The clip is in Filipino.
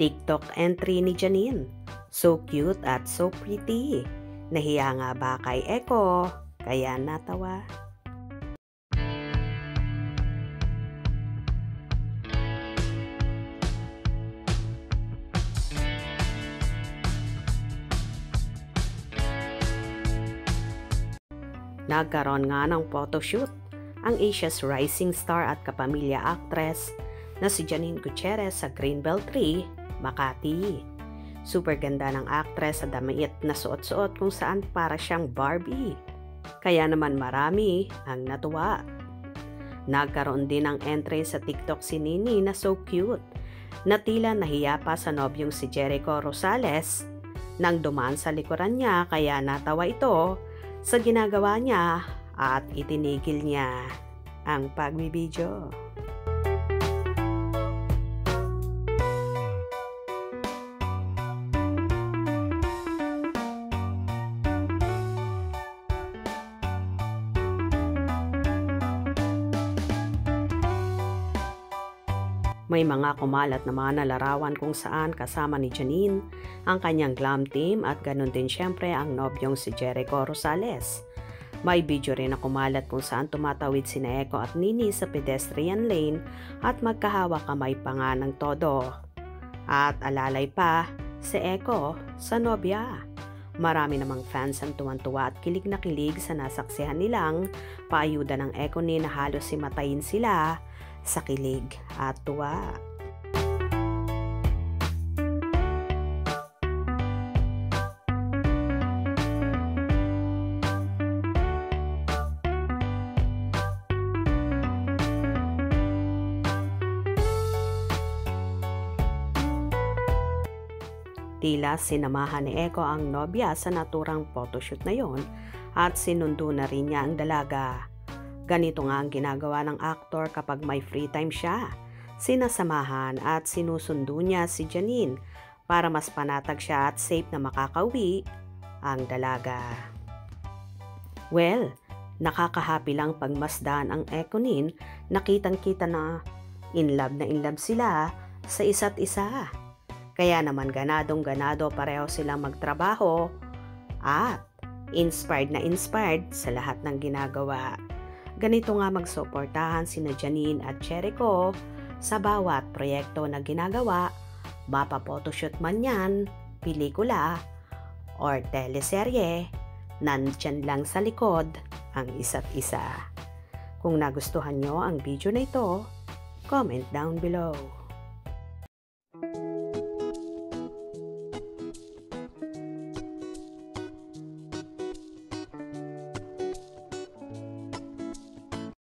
TikTok entry ni Janine. So cute at so pretty. Nahiya nga ba kay Eko? Kaya natawa. Nagkaroon nga ng photoshoot ang Asia's rising star at kapamilya actress na si Janine Gutierrez sa Greenbelt 3, Makati. Super ganda ng actress sa damit na suot-suot kung saan para siyang Barbie. Kaya naman marami ang natuwa. Nagkaroon din ng entry sa TikTok si Nini na so cute na tila nahiya pa sa nobyong si Jericho Rosales nang dumaan sa likuran niya, kaya natawa ito sa ginagawa niya at itinigil niya ang pagbibidyo. May mga kumalat na mga nalarawan kung saan kasama ni Janine ang kanyang glam team at ganun din syempre ang nobyong si Jericho Rosales. May video rin na kumalat kung saan tumatawid sina Eko at Nini sa pedestrian lane at magkahawak kamay pa nga ng todo. At alalay pa si Eko sa nobya. Marami namang fans ang tuwan-tuwa at kilig na kilig sa nasaksihan nilang paayuda ng Eko ni na halos simatayin sila sa kilig at tuwa. Tila sinamahan ni Eko ang nobya sa naturang photoshoot na yon at sinundo na rin niya ang dalaga. Ganito nga ang ginagawa ng aktor kapag may free time siya. Sinasamahan at sinusundo niya si Janine para mas panatag siya at safe na makakauwi ang dalaga. Well, nakakahappy lang pagmasdan ang Ekonin, nakitang-kita na in love sila sa isa't isa. Kaya naman ganadong-ganado pareho silang magtrabaho at inspired sa lahat ng ginagawa. Ganito nga magsuportahan sina Janine at Jericho sa bawat proyekto na ginagawa, mapa-photoshoot man yan, pelikula, or teleserye, nandyan lang sa likod ang isa't isa. Kung nagustuhan nyo ang video na ito, comment down below.